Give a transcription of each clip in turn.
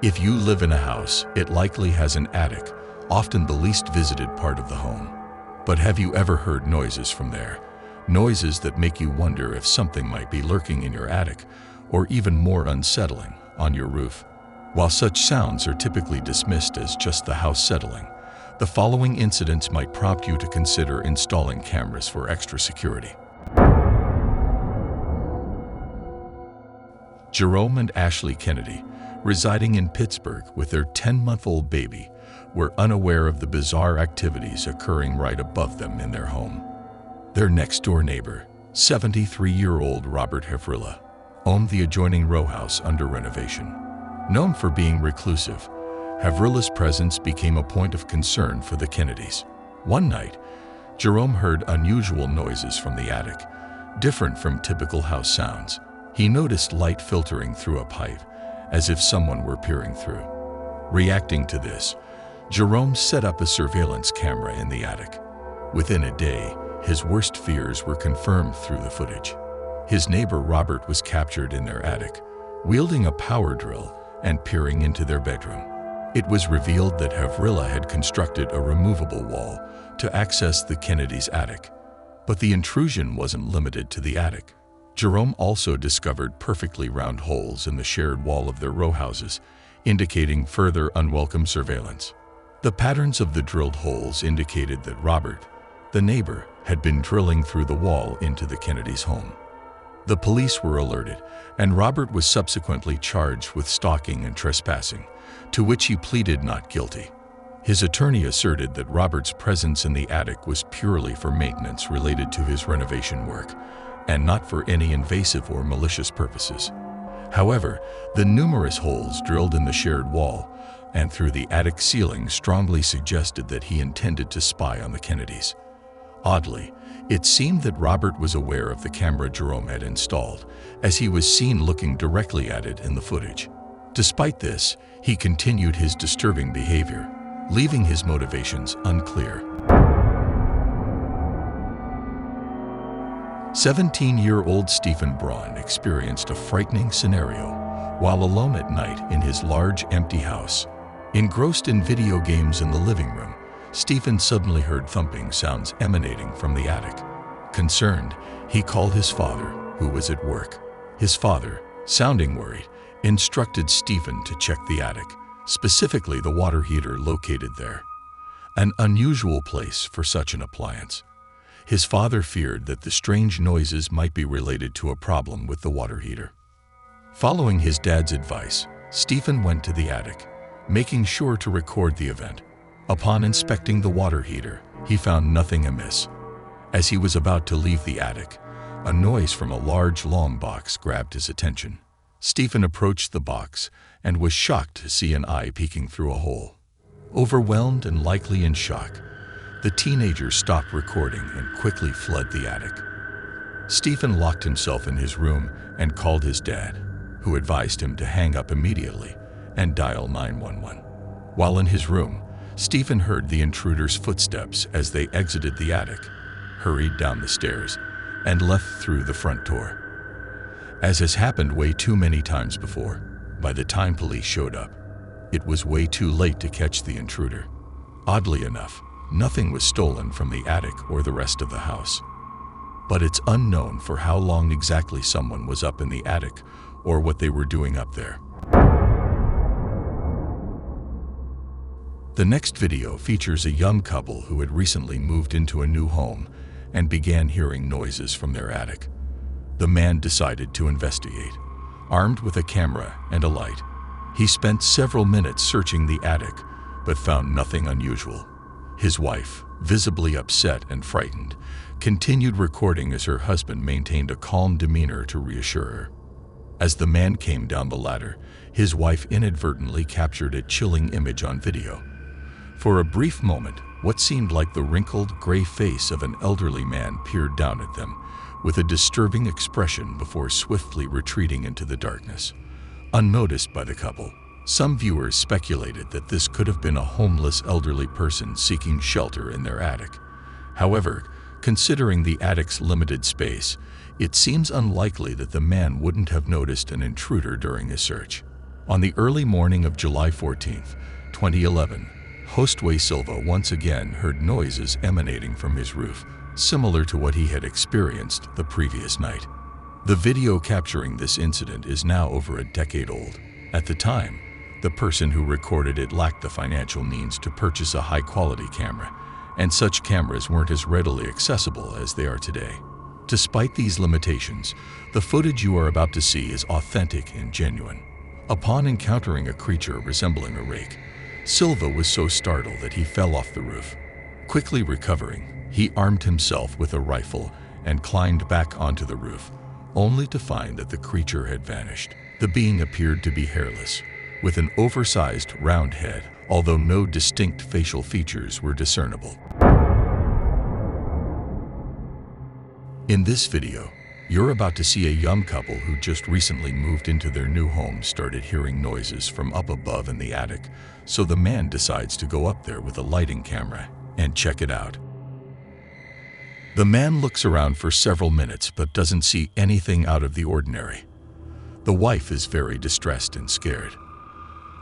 If you live in a house, it likely has an attic, often the least visited part of the home. But have you ever heard noises from there? Noises that make you wonder if something might be lurking in your attic, or even more unsettling, on your roof. While such sounds are typically dismissed as just the house settling, the following incidents might prompt you to consider installing cameras for extra security. Jerome and Ashley Kennedy, residing in Pittsburgh with their 10-month-old baby, were unaware of the bizarre activities occurring right above them in their home. Their next-door neighbor, 73-year-old Robert Havrilla, owned the adjoining row house under renovation. Known for being reclusive, Havrilla's presence became a point of concern for the Kennedys. One night, Jerome heard unusual noises from the attic, different from typical house sounds. He noticed light filtering through a pipe, as if someone were peering through. Reacting to this, Jerome set up a surveillance camera in the attic. Within a day, his worst fears were confirmed through the footage. His neighbor Robert was captured in their attic, wielding a power drill and peering into their bedroom. It was revealed that Havrilla had constructed a removable wall to access the Kennedys' attic. But the intrusion wasn't limited to the attic. Jerome also discovered perfectly round holes in the shared wall of their row houses, indicating further unwelcome surveillance. The patterns of the drilled holes indicated that Robert, the neighbor, had been drilling through the wall into the Kennedys' home. The police were alerted, and Robert was subsequently charged with stalking and trespassing, to which he pleaded not guilty. His attorney asserted that Robert's presence in the attic was purely for maintenance related to his renovation work, and not for any invasive or malicious purposes. However, the numerous holes drilled in the shared wall and through the attic ceiling strongly suggested that he intended to spy on the Kennedys. Oddly, it seemed that Robert was aware of the camera Jerome had installed, as he was seen looking directly at it in the footage. Despite this, he continued his disturbing behavior, leaving his motivations unclear. 17-year-old Stephen Braun experienced a frightening scenario while alone at night in his large, empty house. Engrossed in video games in the living room, Stephen suddenly heard thumping sounds emanating from the attic. Concerned, he called his father, who was at work. His father, sounding worried, instructed Stephen to check the attic, specifically the water heater located there. An unusual place for such an appliance. His father feared that the strange noises might be related to a problem with the water heater. Following his dad's advice, Stephen went to the attic, making sure to record the event. Upon inspecting the water heater, he found nothing amiss. As he was about to leave the attic, a noise from a large, long box grabbed his attention. Stephen approached the box and was shocked to see an eye peeking through a hole. Overwhelmed and likely in shock, the teenager stopped recording and quickly fled the attic. Stephen locked himself in his room and called his dad, who advised him to hang up immediately and dial 911. While in his room, Stephen heard the intruder's footsteps as they exited the attic, hurried down the stairs, and left through the front door. As has happened way too many times before, by the time police showed up, it was way too late to catch the intruder. Oddly enough, nothing was stolen from the attic or the rest of the house. But it's unknown for how long exactly someone was up in the attic or what they were doing up there. The next video features a young couple who had recently moved into a new home and began hearing noises from their attic. The man decided to investigate. Armed with a camera and a light, he spent several minutes searching the attic, but found nothing unusual. His wife, visibly upset and frightened, continued recording as her husband maintained a calm demeanor to reassure her. As the man came down the ladder, his wife inadvertently captured a chilling image on video. For a brief moment, what seemed like the wrinkled, gray face of an elderly man peered down at them, with a disturbing expression before swiftly retreating into the darkness. Unnoticed by the couple, some viewers speculated that this could have been a homeless elderly person seeking shelter in their attic. However, considering the attic's limited space, it seems unlikely that the man wouldn't have noticed an intruder during his search. On the early morning of July 14, 2011, Josue Silva once again heard noises emanating from his roof, similar to what he had experienced the previous night. The video capturing this incident is now over a decade old. At the time, the person who recorded it lacked the financial means to purchase a high-quality camera, and such cameras weren't as readily accessible as they are today. Despite these limitations, the footage you are about to see is authentic and genuine. Upon encountering a creature resembling a rake, Silva was so startled that he fell off the roof. Quickly recovering, he armed himself with a rifle and climbed back onto the roof, only to find that the creature had vanished. The being appeared to be hairless, with an oversized round head, although no distinct facial features were discernible. In this video, you're about to see a young couple who just recently moved into their new home started hearing noises from up above in the attic, so the man decides to go up there with a lighting camera and check it out. The man looks around for several minutes but doesn't see anything out of the ordinary. The wife is very distressed and scared.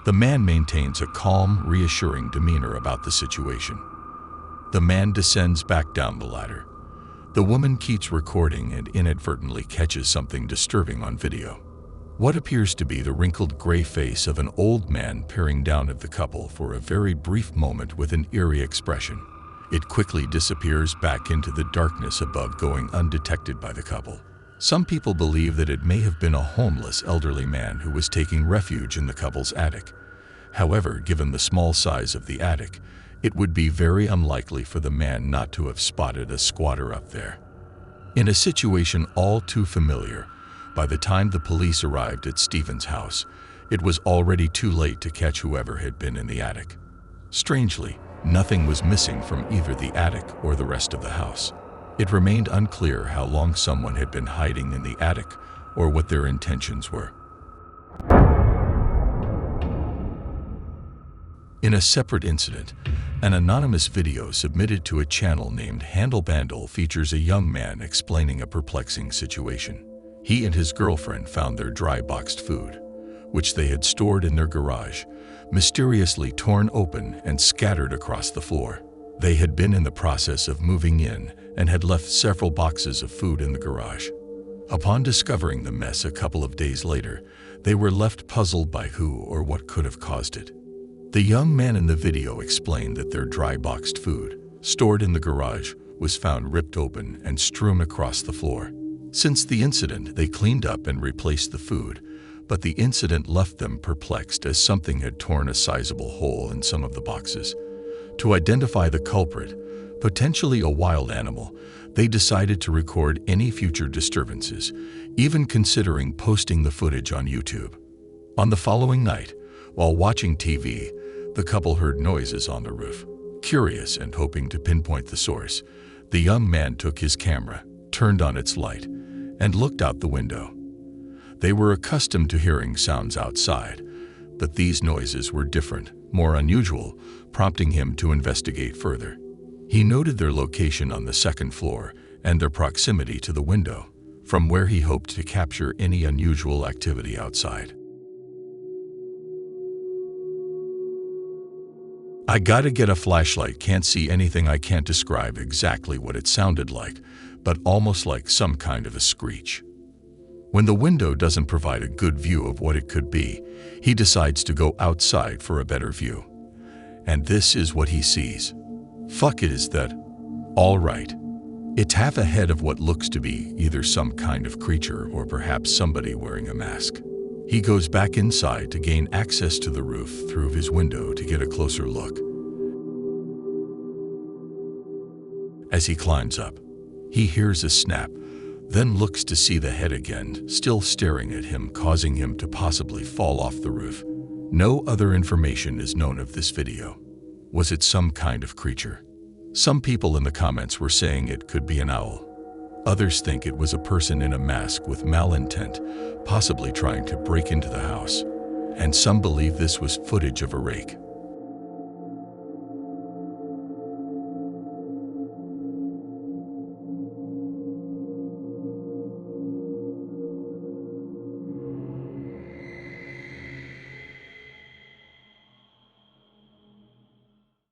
The man maintains a calm, reassuring demeanor about the situation. The man descends back down the ladder. The woman keeps recording and inadvertently catches something disturbing on video. What appears to be the wrinkled gray face of an old man peering down at the couple for a very brief moment with an eerie expression. It quickly disappears back into the darkness above, going undetected by the couple. Some people believe that it may have been a homeless elderly man who was taking refuge in the couple's attic. However, given the small size of the attic, it would be very unlikely for the man not to have spotted a squatter up there. In a situation all too familiar, by the time the police arrived at Stephen's house, it was already too late to catch whoever had been in the attic. Strangely, nothing was missing from either the attic or the rest of the house. It remained unclear how long someone had been hiding in the attic or what their intentions were. In a separate incident, an anonymous video submitted to a channel named Handlebandle features a young man explaining a perplexing situation. He and his girlfriend found their dry boxed food, which they had stored in their garage, mysteriously torn open and scattered across the floor. They had been in the process of moving in and had left several boxes of food in the garage. Upon discovering the mess a couple of days later, they were left puzzled by who or what could have caused it. The young man in the video explained that their dry boxed food, stored in the garage, was found ripped open and strewn across the floor. Since the incident, they cleaned up and replaced the food, but the incident left them perplexed as something had torn a sizable hole in some of the boxes. To identify the culprit, potentially a wild animal, they decided to record any future disturbances, even considering posting the footage on YouTube. On the following night, while watching TV, the couple heard noises on the roof. Curious and hoping to pinpoint the source, the young man took his camera, turned on its light, and looked out the window. They were accustomed to hearing sounds outside, but these noises were different, more unusual, prompting him to investigate further. He noted their location on the second floor and their proximity to the window, from where he hoped to capture any unusual activity outside. "I gotta get a flashlight, can't see anything, I can't describe exactly what it sounded like, but almost like some kind of a screech." When the window doesn't provide a good view of what it could be, he decides to go outside for a better view. And this is what he sees. Fuck, it is that. All right. It's half a head of what looks to be either some kind of creature or perhaps somebody wearing a mask. He goes back inside to gain access to the roof through his window to get a closer look. As he climbs up, he hears a snap, then looks to see the head again, still staring at him, causing him to possibly fall off the roof. No other information is known of this video. Was it some kind of creature? Some people in the comments were saying it could be an owl. Others think it was a person in a mask with malintent, possibly trying to break into the house. And some believe this was footage of a rake.